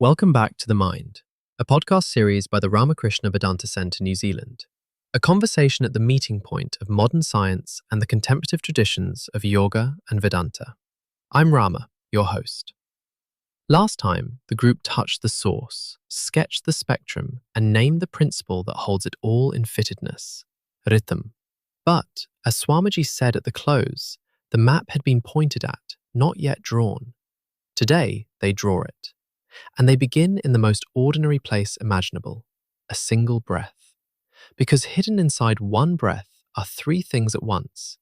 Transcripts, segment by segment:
Welcome back to The Mind, a podcast series by the Ramakrishna Vedanta Centre, New Zealand, a conversation at the meeting point of modern science and the contemplative traditions of yoga and Vedanta. I'm Rama, your host. Last time, the group touched the source, sketched the spectrum, and named the principle that holds it all in fittedness, Ritam. But, as Swamiji said at the close, the map had been pointed at, not yet drawn. Today, they draw it. And they begin in the most ordinary place imaginable, a single breath. Because hidden inside one breath are three things at once: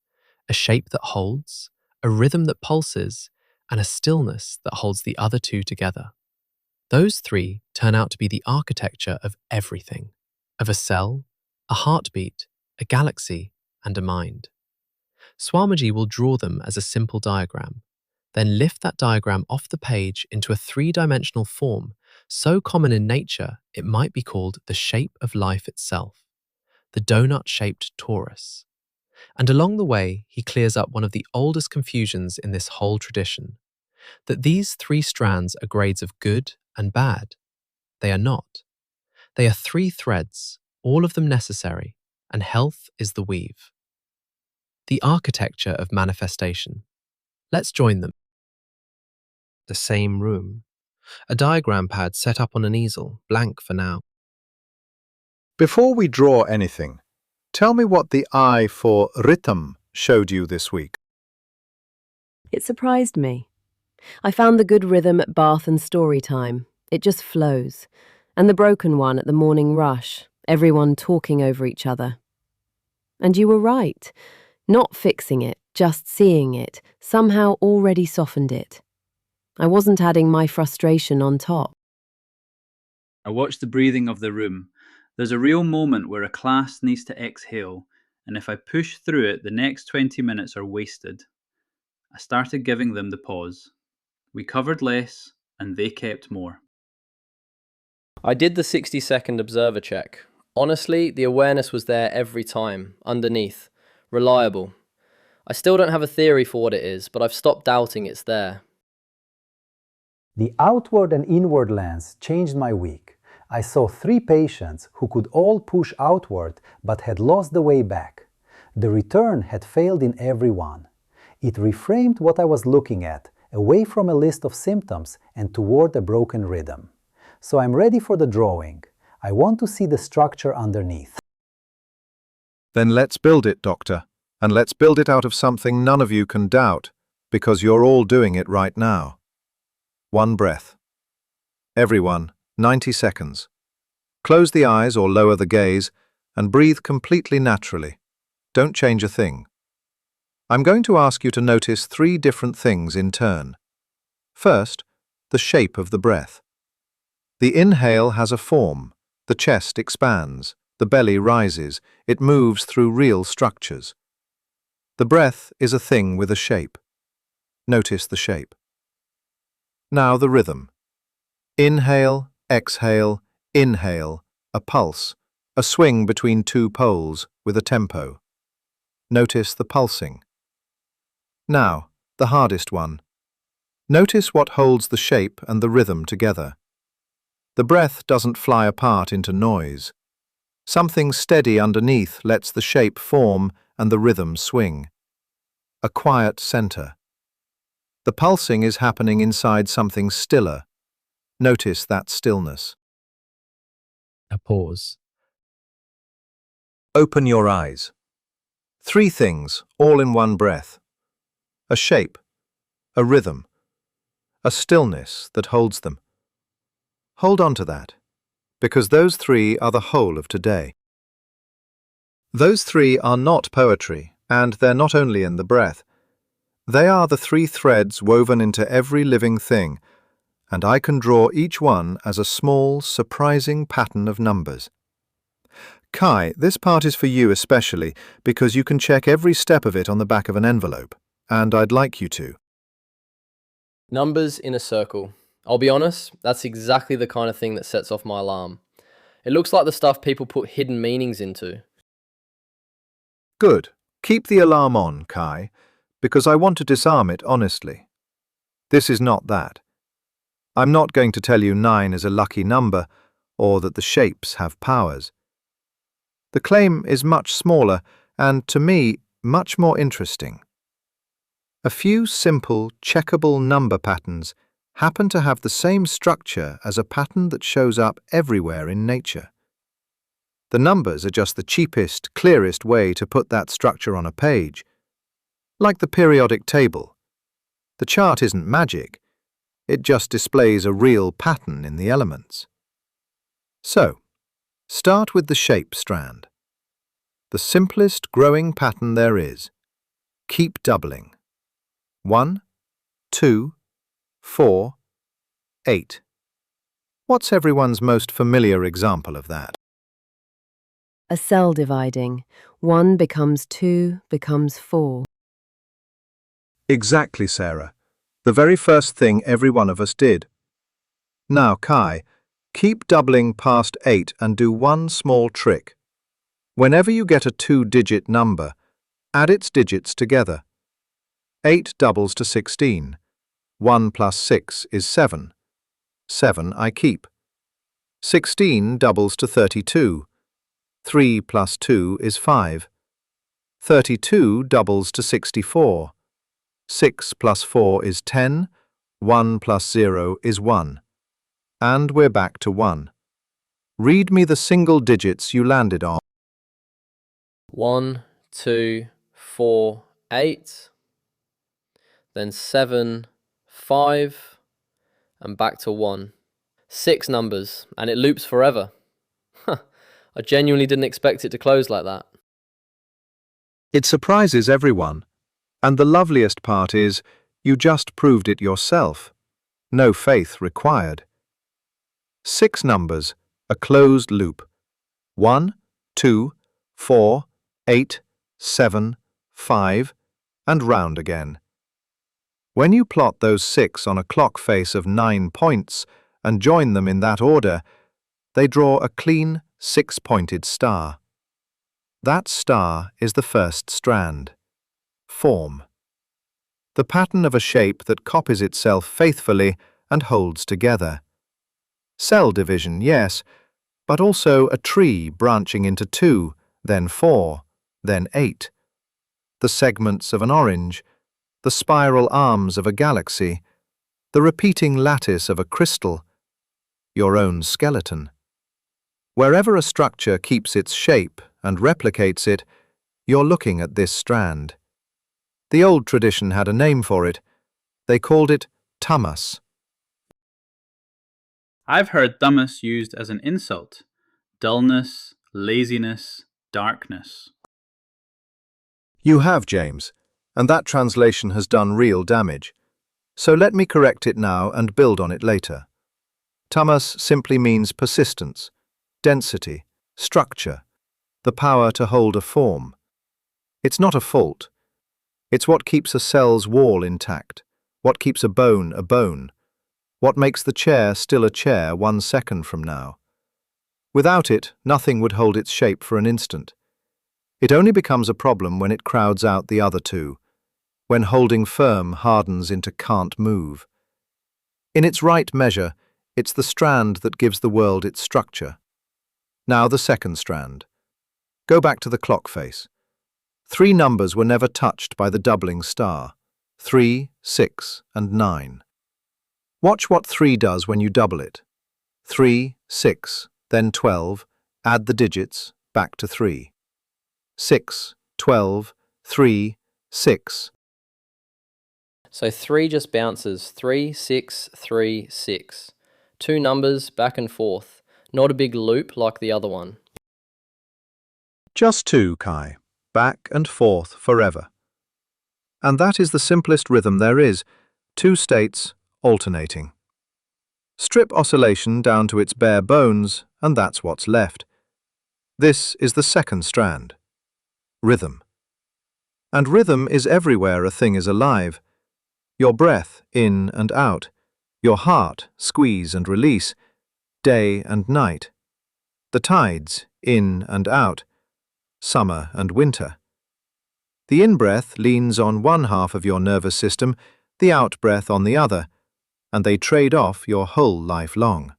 a shape that holds, a rhythm that pulses, and a stillness that holds the other two together. Those three turn out to be the architecture of everything, of a cell, a heartbeat, a galaxy, and a mind. Swamiji will draw them as a simple diagram, then lift that diagram off the page into a three-dimensional form so common in nature it might be called the shape of life itself, the donut-shaped torus. And along the way, he clears up one of the oldest confusions in this whole tradition, that these three strands are grades of good and bad. They are not. They are three threads, all of them necessary, and health is the weave. The architecture of manifestation. Let's join them. The same room. A diagram pad set up on an easel, blank for now. Before we draw anything, tell me what the eye for Ritam showed you this week. It surprised me. I found the good rhythm at bath and story time. It just flows. And the broken one at the morning rush, everyone talking over each other. And you were right. Not fixing it, just seeing it, somehow already softened it. I wasn't adding my frustration on top. I watched the breathing of the room. There's a real moment where a class needs to exhale, and if I push through it, the next 20 minutes are wasted. I started giving them the pause. We covered less, and they kept more. I did the 60-second observer check. Honestly, the awareness was there every time, underneath. Reliable. I still don't have a theory for what it is, but I've stopped doubting it's there. The outward and inward lens changed my week. I saw 3 patients who could all push outward but had lost the way back. The return had failed in every one. It reframed what I was looking at, away from a list of symptoms and toward a broken rhythm. So I'm ready for the drawing. I want to see the structure underneath. Then let's build it, Doctor, and let's build it out of something none of you can doubt, because you're all doing it right now. One breath. Everyone, 90 seconds. Close the eyes or lower the gaze and breathe completely naturally. Don't change a thing. I'm going to ask you to notice 3 different things in turn. First, the shape of the breath. The inhale has a form. The chest expands. The belly rises. It moves through real structures. The breath is a thing with a shape. Notice the shape. Now the rhythm. Inhale, exhale, inhale, a pulse, a swing between 2 poles with a tempo. Notice the pulsing. Now, the hardest one. Notice what holds the shape and the rhythm together. The breath doesn't fly apart into noise. Something steady underneath lets the shape form and the rhythm swing. A quiet center. The pulsing is happening inside something stiller. Notice that stillness. A pause. Open your eyes. 3 things, all in one breath. A shape, a rhythm, a stillness that holds them. Hold on to that, because those 3 are the whole of today. Those 3 are not poetry, and they're not only in the breath. They are the 3 threads woven into every living thing, and I can draw each one as a small, surprising pattern of numbers. Kai, this part is for you especially, because you can check every step of it on the back of an envelope, and I'd like you to. Numbers in a circle. I'll be honest, that's exactly the kind of thing that sets off my alarm. It looks like the stuff people put hidden meanings into. Good. Keep the alarm on, Kai, because I want to disarm it honestly. This is not that. I'm not going to tell you 9 is a lucky number or that the shapes have powers. The claim is much smaller and, to me, much more interesting. A few simple, checkable number patterns happen to have the same structure as a pattern that shows up everywhere in nature. The numbers are just the cheapest, clearest way to put that structure on a page. Like the periodic table. The chart isn't magic. It just displays a real pattern in the elements. So, start with the shape strand. The simplest growing pattern there is. Keep doubling. 1, 2, 4, 8. What's everyone's most familiar example of that? A cell dividing. 1 becomes 2, becomes 4. Exactly, Sarah. The very first thing every one of us did. Now, Kai, keep doubling past 8 and do one small trick. Whenever you get a 2-digit number, add its digits together. 8 doubles to 16. 1 plus 6 is 7. 7 I keep. 16 doubles to 32. 3 plus 2 is 5. 32 doubles to 64. 6 plus 4 is 10. 1 plus 0 is 1. And we're back to 1. Read me the single digits you landed on. 1, 2, 4, 8. Then 7, 5, and back to 1. 6 numbers, and it loops forever. I genuinely didn't expect it to close like that. It surprises everyone. And the loveliest part is, you just proved it yourself. No faith required. 6 numbers, a closed loop. 1, 2, 4, 8, 7, 5, and round again. When you plot those 6 on a clock face of 9 points and join them in that order, they draw a clean 6-pointed star. That star is the first strand. Form. The pattern of a shape that copies itself faithfully and holds together. Cell division, yes, but also a tree branching into 2, then 4, then 8. The segments of an orange, the spiral arms of a galaxy, the repeating lattice of a crystal, your own skeleton. Wherever a structure keeps its shape and replicates it, you're looking at this strand. The old tradition had a name for it. They called it tamas. I've heard tamas used as an insult. Dullness, laziness, darkness. You have, James, and that translation has done real damage. So let me correct it now and build on it later. Tamas simply means persistence, density, structure, the power to hold a form. It's not a fault. It's what keeps a cell's wall intact, what keeps a bone, what makes the chair still a chair 1 second from now. Without it, nothing would hold its shape for an instant. It only becomes a problem when it crowds out the other two, when holding firm hardens into can't move. In its right measure, it's the strand that gives the world its structure. Now the second strand. Go back to the clock face. 3 numbers were never touched by the doubling star. 3, 6, and 9. Watch what 3 does when you double it. 3, 6, then 12, add the digits, back to 3. 6, 12, 3, 6. So 3 just bounces. 3, 6, 3, 6. 2 numbers back and forth. Not a big loop like the other one. Just 2, Kai. Back and forth forever. And that is the simplest rhythm there is, 2 states alternating. Strip oscillation down to its bare bones, and that's what's left. This is the second strand. Rhythm. And rhythm is everywhere a thing is alive. Your breath, in and out. Your heart, squeeze and release. Day and night. The tides, in and out. Summer and winter. The in-breath leans on one half of your nervous system, the out-breath on the other. and they trade off your whole life long.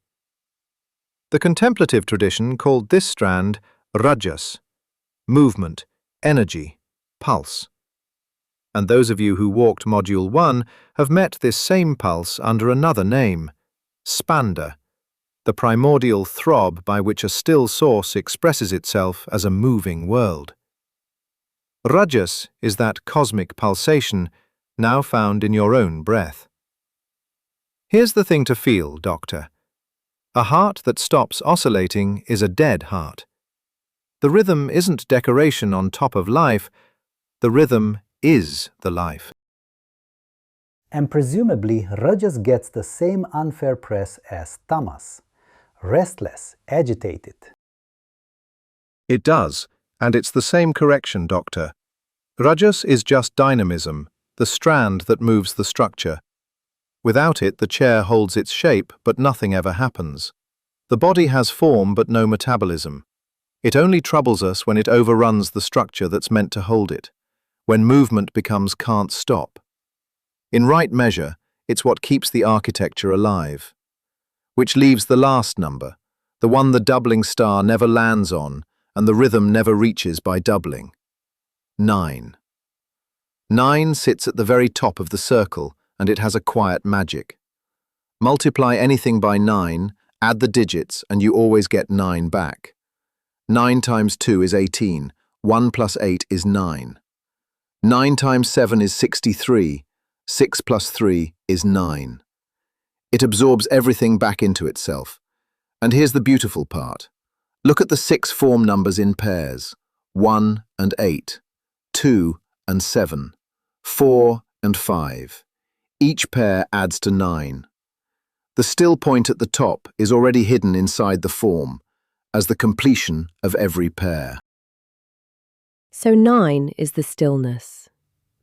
The contemplative tradition called this strand rajas, movement, energy, pulse. And those of you who walked Module 1 have met this same pulse under another name, spanda, the primordial throb by which a still source expresses itself as a moving world. Rajas is that cosmic pulsation now found in your own breath. Here's the thing to feel, Doctor. A heart that stops oscillating is a dead heart. The rhythm isn't decoration on top of life, the rhythm is the life. And presumably, Rajas gets the same unfair press as tamas, restless, agitated. It does, and it's the same correction, Doctor. Rajas is just dynamism, the strand that moves the structure. Without it, the chair holds its shape, but nothing ever happens. The body has form, but no metabolism. It only troubles us when it overruns the structure that's meant to hold it, when movement becomes can't stop. In right measure, it's what keeps the architecture alive. Which leaves the last number, the one the doubling star never lands on and the rhythm never reaches by doubling. 9. 9 sits at the very top of the circle, and it has a quiet magic. Multiply anything by 9, add the digits, and you always get 9 back. 9 times 2 is 18, 1 plus 8 is 9. 9 times 7 is 63, 6 plus 3 is 9. It absorbs everything back into itself. And here's the beautiful part. Look at the 6 form numbers in pairs, 1 and 8, 2 and 7, 4 and 5. Each pair adds to 9. The still point at the top is already hidden inside the form, as the completion of every pair. So 9 is the stillness,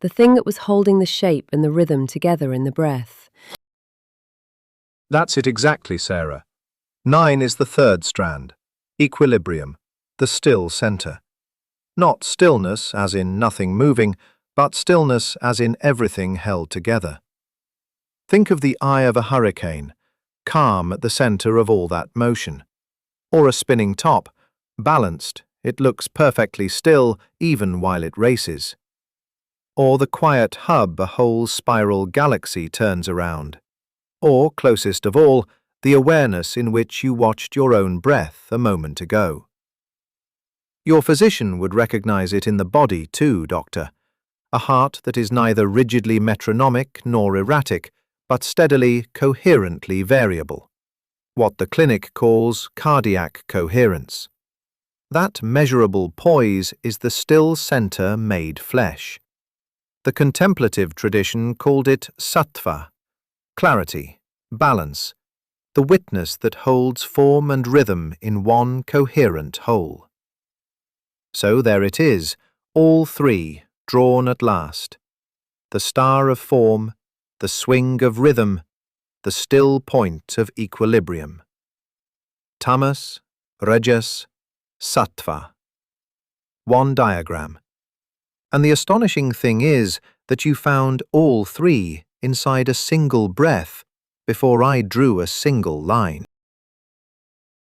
the thing that was holding the shape and the rhythm together in the breath. That's it exactly, Sarah. 9 is the third strand, equilibrium, the still center. Not stillness as in nothing moving, but stillness as in everything held together. Think of the eye of a hurricane, calm at the center of all that motion. Or a spinning top, balanced, it looks perfectly still even while it races. Or the quiet hub a whole spiral galaxy turns around. Or, closest of all, the awareness in which you watched your own breath a moment ago. Your physician would recognize it in the body too, Doctor. A heart that is neither rigidly metronomic nor erratic, but steadily, coherently variable. What the clinic calls cardiac coherence. That measurable poise is the still center made flesh. The contemplative tradition called it sattva, clarity, balance, the witness that holds form and rhythm in one coherent whole. So there it is, all three, drawn at last. The star of form, the swing of rhythm, the still point of equilibrium. Tamas, rajas, sattva. One diagram. And the astonishing thing is that you found all three inside a single breath before I drew a single line.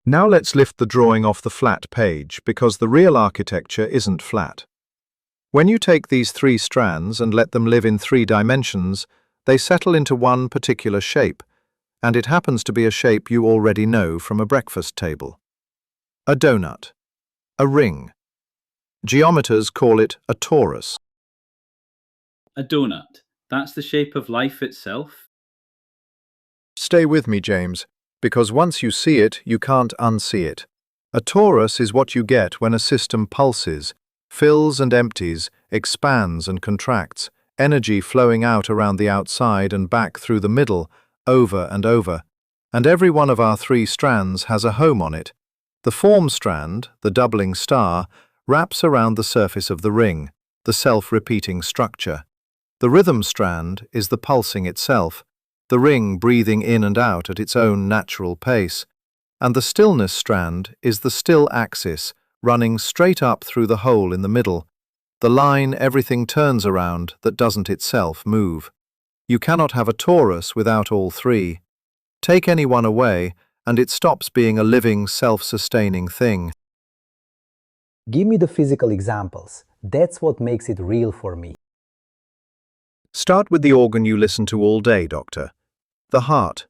Now let's lift the drawing off the flat page, because the real architecture isn't flat. When you take these 3 strands and let them live in 3 dimensions, they settle into one particular shape, and it happens to be a shape you already know from a breakfast table. A donut. A ring. Geometers call it a torus. A donut. That's the shape of life itself. Stay with me, James, because once you see it, you can't unsee it. A torus is what you get when a system pulses, fills and empties, expands and contracts, energy flowing out around the outside and back through the middle, over and over. And every one of our 3 strands has a home on it. The form strand, the doubling star, wraps around the surface of the ring, the self-repeating structure. The rhythm strand is the pulsing itself, the ring breathing in and out at its own natural pace, and the stillness strand is the still axis running straight up through the hole in the middle, the line everything turns around that doesn't itself move. You cannot have a torus without all three. Take any one away, and it stops being a living, self-sustaining thing. Give me the physical examples. That's what makes it real for me. Start with the organ you listen to all day, Doctor. The heart.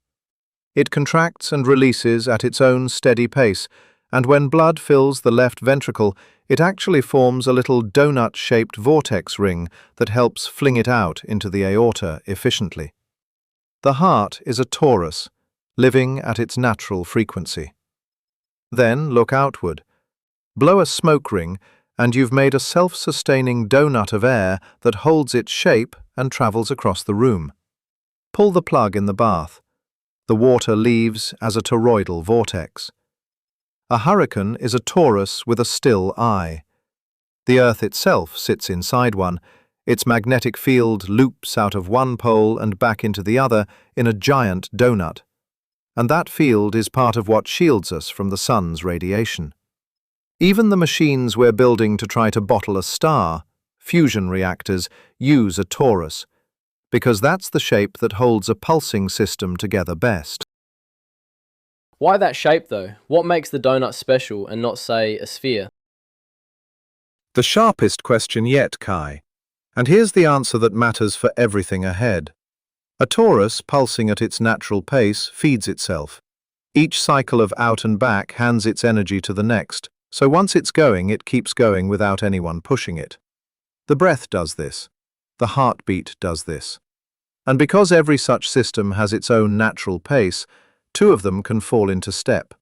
It contracts and releases at its own steady pace, and when blood fills the left ventricle, it actually forms a little donut-shaped vortex ring that helps fling it out into the aorta efficiently. The heart is a torus, living at its natural frequency. Then look outward. Blow a smoke ring, and you've made a self-sustaining donut of air that holds its shape and travels across the room. Pull the plug in the bath. The water leaves as a toroidal vortex. A hurricane is a torus with a still eye. The Earth itself sits inside one. Its magnetic field loops out of one pole and back into the other in a giant donut. And that field is part of what shields us from the sun's radiation. Even the machines we're building to try to bottle a star, fusion reactors, use a torus, because that's the shape that holds a pulsing system together best. Why that shape though? What makes the donut special and not, say, a sphere? The sharpest question yet, Kai. And here's the answer that matters for everything ahead. A torus, pulsing at its natural pace, feeds itself. Each cycle of out and back hands its energy to the next, so once it's going, it keeps going without anyone pushing it. The breath does this. The heartbeat does this. And because every such system has its own natural pace, two of them can fall into step.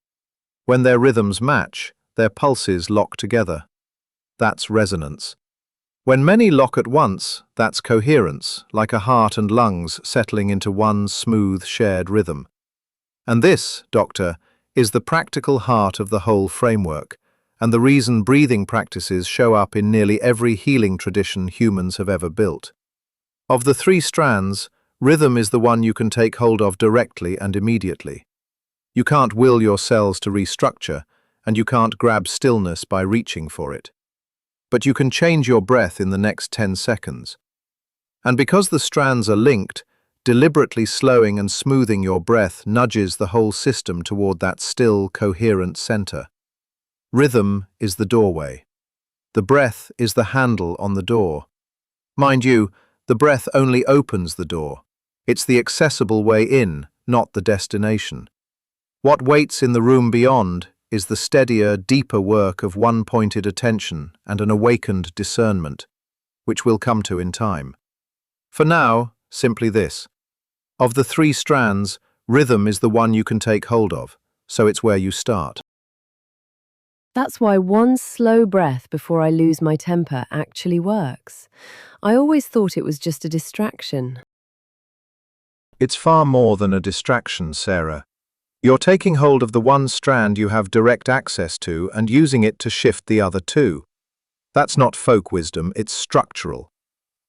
When their rhythms match, their pulses lock together. That's resonance. When many lock at once, that's coherence, like a heart and lungs settling into one smooth, shared rhythm. And this, Doctor, is the practical heart of the whole framework, and the reason breathing practices show up in nearly every healing tradition humans have ever built. Of the three strands, rhythm is the one you can take hold of directly and immediately. You can't will your cells to restructure, and you can't grab stillness by reaching for it. But you can change your breath in the next 10 seconds. And because the strands are linked, deliberately slowing and smoothing your breath nudges the whole system toward that still, coherent center. Rhythm is the doorway. The breath is the handle on the door. Mind you, the breath only opens the door. It's the accessible way in, not the destination. What waits in the room beyond is the steadier, deeper work of one-pointed attention and an awakened discernment, which we'll come to in time. For now, simply this. Of the three strands, rhythm is the one you can take hold of, so it's where you start. That's why one slow breath before I lose my temper actually works. I always thought it was just a distraction. It's far more than a distraction, Sarah. You're taking hold of the one strand you have direct access to and using it to shift the other two. That's not folk wisdom, it's structural.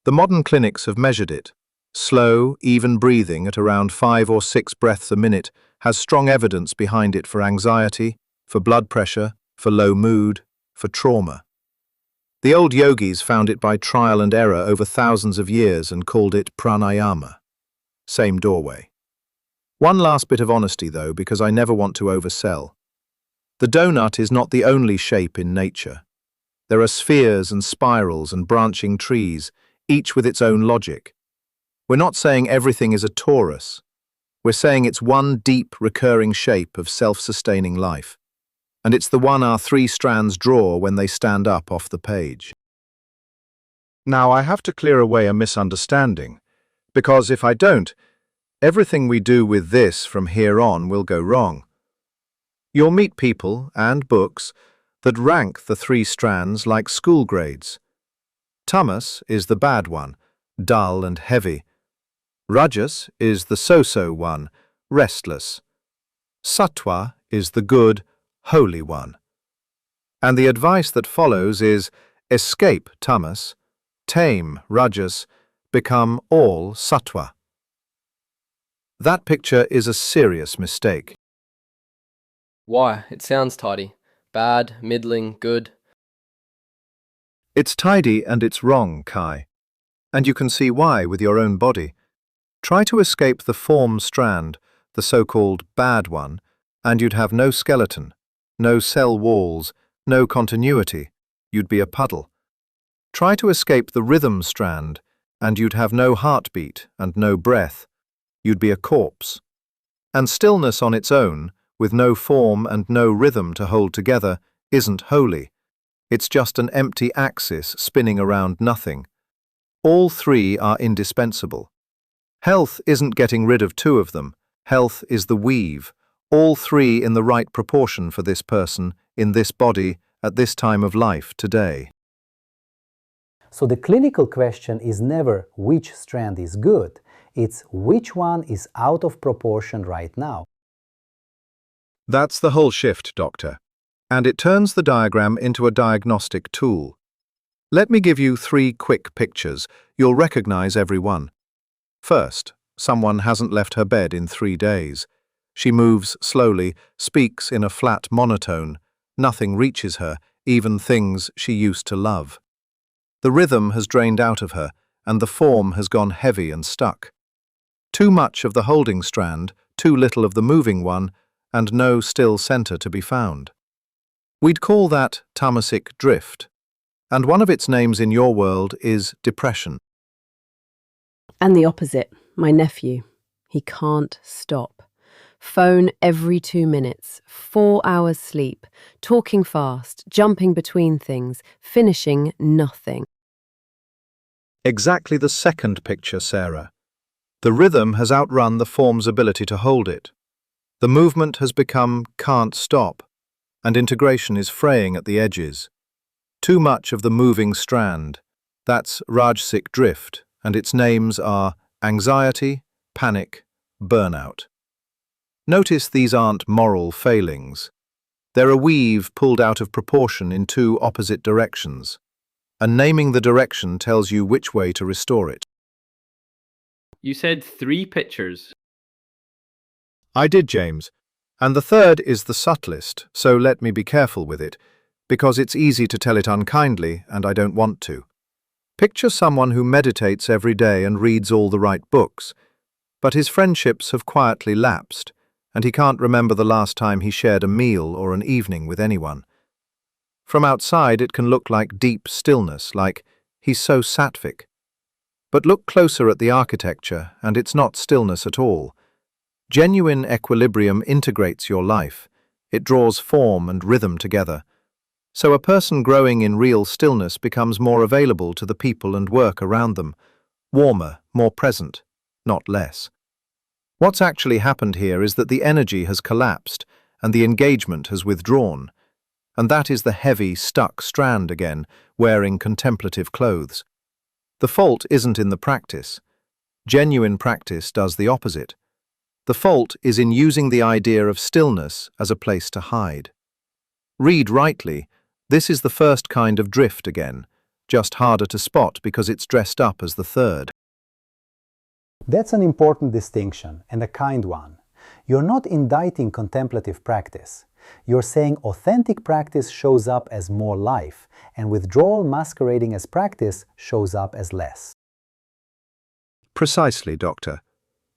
The modern clinics have measured it. Slow, even breathing at around 5 or 6 breaths a minute has strong evidence behind it for anxiety, for blood pressure, for low mood, for trauma. The old yogis found it by trial and error over thousands of years and called it pranayama. Same doorway. One last bit of honesty though, because I never want to oversell. The donut is not the only shape in nature. There are spheres and spirals and branching trees, each with its own logic. We're not saying everything is a torus. We're saying it's one deep, recurring shape of self-sustaining life. And it's the one our three strands draw when they stand up off the page. Now I have to clear away a misunderstanding, because if I don't, everything we do with this from here on will go wrong. You'll meet people and books that rank the three strands like school grades. Tamas is the bad one, dull and heavy. Rajas is the so-so one, restless. Sattva is the good, holy one. And the advice that follows is escape tamas, tame rajas, become all sattva. That picture is a serious mistake. Why? It sounds tidy. Bad, middling, good. It's tidy and it's wrong, Kai. And you can see why with your own body. Try to escape the form strand, the so-called bad one, and you'd have no skeleton, no cell walls, no continuity. You'd be a puddle. Try to escape the rhythm strand, and you'd have no heartbeat and no breath. You'd be a corpse. And stillness on its own, with no form and no rhythm to hold together, isn't holy. It's just an empty axis spinning around nothing. All three are indispensable. Health isn't getting rid of two of them. Health is the weave, all three in the right proportion for this person, in this body, at this time of life, today. So the clinical question is never which strand is good, it's which one is out of proportion right now. That's the whole shift, Doctor. And it turns the diagram into a diagnostic tool. Let me give you 3 quick pictures. You'll recognize every one. First, someone hasn't left her bed in 3 days. She moves slowly, speaks in a flat monotone. Nothing reaches her, even things she used to love. The rhythm has drained out of her, and the form has gone heavy and stuck. Too much of the holding strand, too little of the moving one, and no still center to be found. We'd call that tamasic drift, and one of its names in your world is depression. And the opposite, my nephew. He can't stop. Phone every 2 minutes, 4 hours sleep, talking fast, jumping between things, finishing nothing. Exactly the second picture, Sarah. The rhythm has outrun the form's ability to hold it. The movement has become can't stop, and integration is fraying at the edges. Too much of the moving strand. That's rajasic drift, and its names are anxiety, panic, burnout. Notice these aren't moral failings. They're a weave pulled out of proportion in 2 opposite directions, and naming the direction tells you which way to restore it. You said 3 pictures. I did, James. And the third is the subtlest, so let me be careful with it, because it's easy to tell it unkindly, and I don't want to. Picture someone who meditates every day and reads all the right books, but his friendships have quietly lapsed, and he can't remember the last time he shared a meal or an evening with anyone. From outside, it can look like deep stillness, like he's so sattvic. But look closer at the architecture, and it's not stillness at all. Genuine equilibrium integrates your life. It draws form and rhythm together. So a person growing in real stillness becomes more available to the people and work around them, warmer, more present, not less. What's actually happened here is that the energy has collapsed and the engagement has withdrawn. And that is the heavy, stuck strand again, wearing contemplative clothes. The fault isn't in the practice. Genuine practice does the opposite. The fault is in using the idea of stillness as a place to hide. Read rightly, this is the first kind of drift again, just harder to spot because it's dressed up as the third. That's an important distinction, and a kind one. You're not indicting contemplative practice. You're saying authentic practice shows up as more life, and withdrawal masquerading as practice shows up as less. Precisely, Doctor.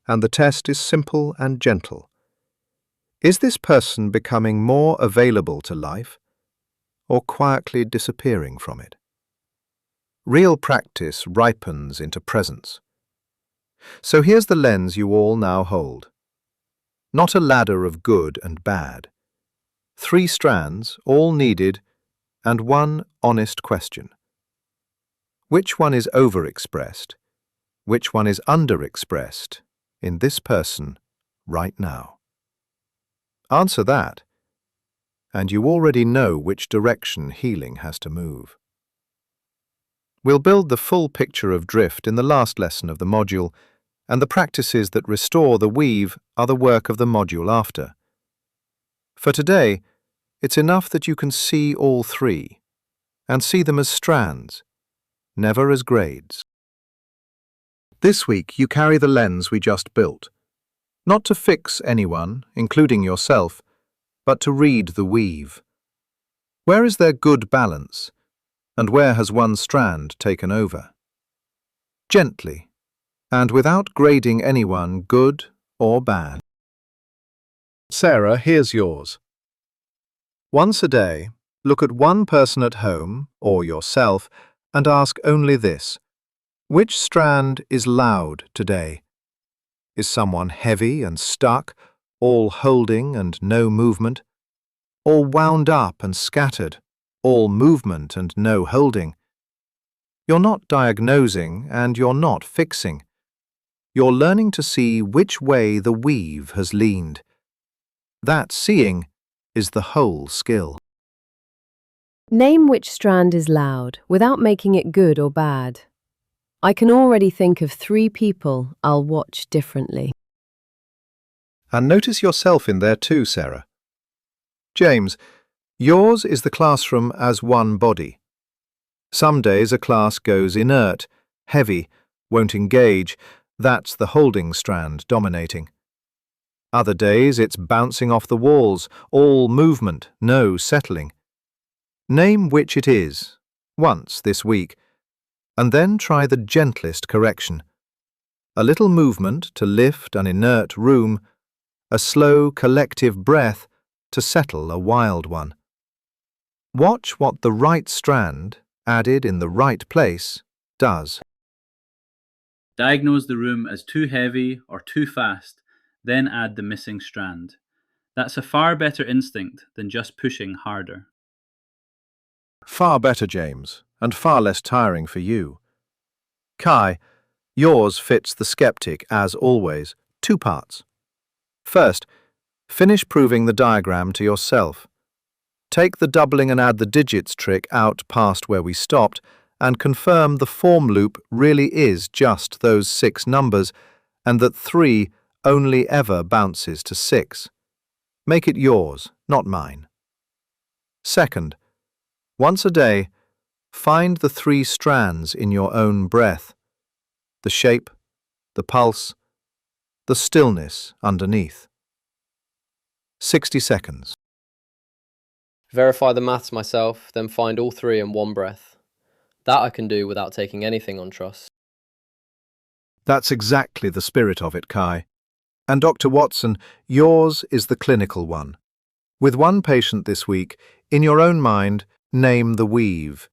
And the test is simple and gentle. Is this person becoming more available to life, or quietly disappearing from it? Real practice ripens into presence. So here's the lens you all now hold. Not a ladder of good and bad. 3 strands, all needed, and 1 honest question. Which one is overexpressed? Which one is underexpressed in this person right now? Answer that, and you already know which direction healing has to move. We'll build the full picture of drift in the last lesson of the module, and the practices that restore the weave are the work of the module after. For today, it's enough that you can see all 3, and see them as strands, never as grades. This week you carry the lens we just built, not to fix anyone, including yourself, but to read the weave. Where is there good balance, and where has one strand taken over? Gently, and without grading anyone good or bad. Sarah, here's yours. Once a day, look at one person at home, or yourself, and ask only this: which strand is loud today? Is someone heavy and stuck, all holding and no movement? All wound up and scattered, all movement and no holding? You're not diagnosing and you're not fixing. You're learning to see which way the weave has leaned. That seeing is the whole skill. Name which strand is loud without making it good or bad. I can already think of 3 people I'll watch differently. And notice yourself in there too, Sarah. James, yours is the classroom as one body. Some days a class goes inert, heavy, won't engage. That's the holding strand dominating. Other days it's bouncing off the walls, all movement, no settling. Name which it is, once this week, and then try the gentlest correction. A little movement to lift an inert room, a slow collective breath to settle a wild one. Watch what the right strand, added in the right place, does. Diagnose the room as too heavy or too fast, then add the missing strand. That's a far better instinct than just pushing harder. Far better, James, and far less tiring for you. Kai, yours fits the skeptic as always, 2 parts. First, finish proving the diagram to yourself. Take the doubling and add the digits trick out past where we stopped and confirm the form loop really is just those 6 numbers and that 3 only ever bounces to 6. Make it yours, not mine. Second, once a day, find the 3 strands in your own breath, the shape, the pulse, the stillness underneath. 60 seconds. Verify the maths myself, then find all 3 in one breath. That I can do without taking anything on trust. That's exactly the spirit of it, Kai. And Dr. Watson, yours is the clinical one. With one patient this week, in your own mind, name the weave.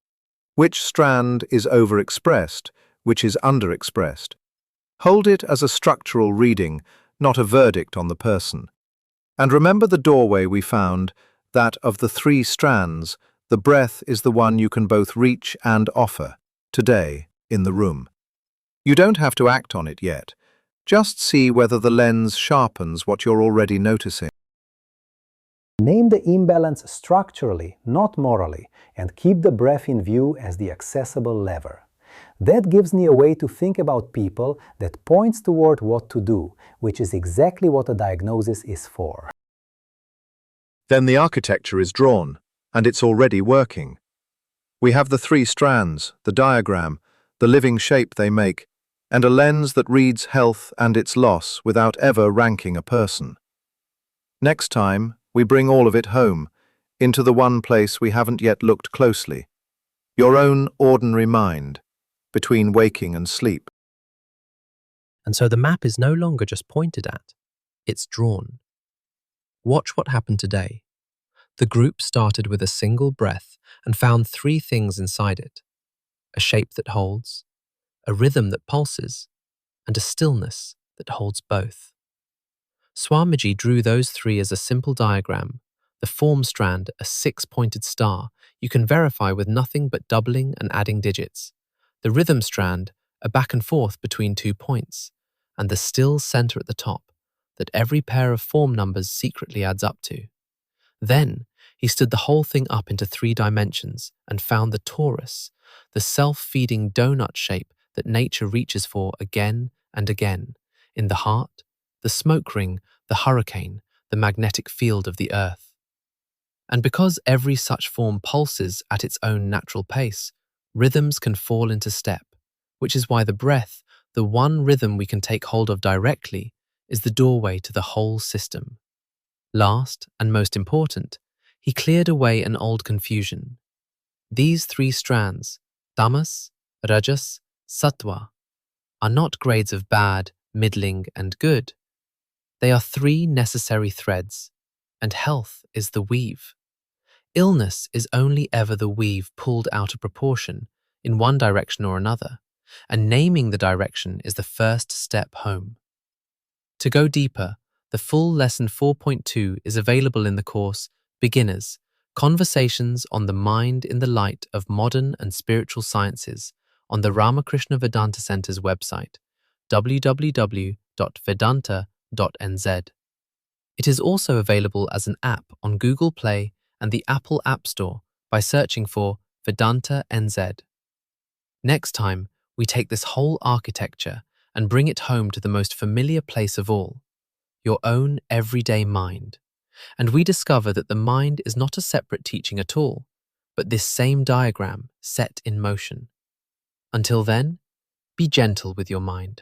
Which strand is overexpressed, which is underexpressed? Hold it as a structural reading, not a verdict on the person. And remember the doorway we found, that of the 3 strands, the breath is the one you can both reach and offer, today, in the room. You don't have to act on it yet. Just see whether the lens sharpens what you're already noticing. Name the imbalance structurally, not morally, and keep the breath in view as the accessible lever. That gives me a way to think about people that points toward what to do, which is exactly what a diagnosis is for. Then the architecture is drawn, and it's already working. We have the 3 strands, the diagram, the living shape they make, and a lens that reads health and its loss without ever ranking a person. Next time, we bring all of it home, into the one place we haven't yet looked closely, your own ordinary mind, between waking and sleep. And so the map is no longer just pointed at, it's drawn. Watch what happened today. The group started with a single breath and found 3 things inside it: a shape that holds, a rhythm that pulses, and a stillness that holds both. Swamiji drew those 3 as a simple diagram, the form strand a 6-pointed star you can verify with nothing but doubling and adding digits, the rhythm strand a back and forth between 2 points, and the still center at the top that every pair of form numbers secretly adds up to. Then he stood the whole thing up into 3 dimensions and found the torus, the self-feeding donut shape that nature reaches for again and again, in the heart, the smoke ring, the hurricane, the magnetic field of the earth. And because every such form pulses at its own natural pace, rhythms can fall into step, which is why the breath, the one rhythm we can take hold of directly, is the doorway to the whole system. Last, and most important, he cleared away an old confusion. These 3 strands, tamas, rajas, sattva, are not grades of bad, middling, and good. They are three necessary threads, and health is the weave. Illness is only ever the weave pulled out of proportion in one direction or another, and naming the direction is the first step home. To go deeper, the full Lesson 4.2 is available in the course Beginners, Conversations on the Mind in the Light of Modern and Spiritual Sciences on the Ramakrishna Vedanta Center's website, www.vedanta.nz. It is also available as an app on Google Play and the Apple App Store by searching for Vedanta NZ. Next time, we take this whole architecture and bring it home to the most familiar place of all, your own everyday mind. And we discover that the mind is not a separate teaching at all, but this same diagram set in motion. Until then, be gentle with your mind.